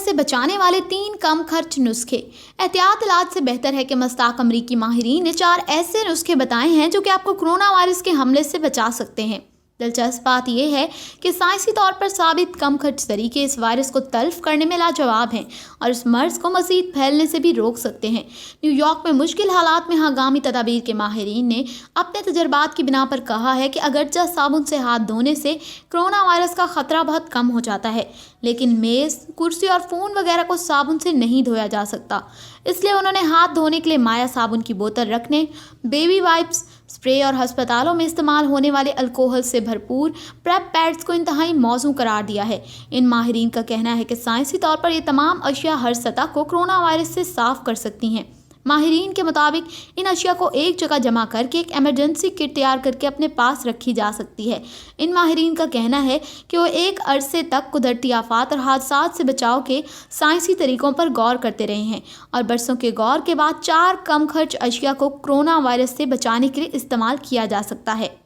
Virus से बचाने वाले 3 कम खर्च नुस्खे। एहतियात इलाज से बेहतर है कि मस्ताक अमरीकी माहिरीन ने 4 ऐसे नुस्खे बताए हैं जो कि आपको कोरोना वायरस के हमले से बचा सकते हैं। दिलचस्प बात यह है कि साइंसी तौर पर साबित कम खर्च तरीके इस वायरस को तल्फ करने में लाजवाब हैं और इस मर्ज को मज़ीद फैलने से भी रोक सकते हैं। न्यूयॉर्क में मुश्किल हालात में हंगामी तदाबीर के माहिरीन ने अपने तजर्बात की बिना पर कहा है कि अगरचे साबुन से हाथ धोने से कोरोना वायरस का ख़तरा बहुत कम हो जाता है, लेकिन मेज़, कुर्सी और फ़ोन वगैरह को साबुन से नहीं धोया जा सकता। इसलिए उन्होंने हाथ धोने के लिए माया साबुन की बोतल रखने, बेबी वाइप्स, स्प्रे और अस्पतालों में इस्तेमाल होने वाले अल्कोहल से भरपूर प्रेप पैड्स को इंतहाई मौजू करार दिया है। इन माहिरीन का कहना है कि साइंसी तौर पर ये तमाम अशिया हर सतह को कोरोना वायरस से साफ कर सकती हैं। माहिरीन के मुताबिक इन अशिया को एक जगह जमा करके एक एमरजेंसी किट तैयार करके अपने पास रखी जा सकती है। इन माहिरीन का कहना है कि वो एक अरसे तक कुदरती आफात और हादसात से बचाव के साइंसी तरीकों पर गौर करते रहे हैं और बरसों के गौर के बाद 4 कम खर्च अशिया को कोरोना वायरस से बचाने के लिए इस्तेमाल किया जा सकता है।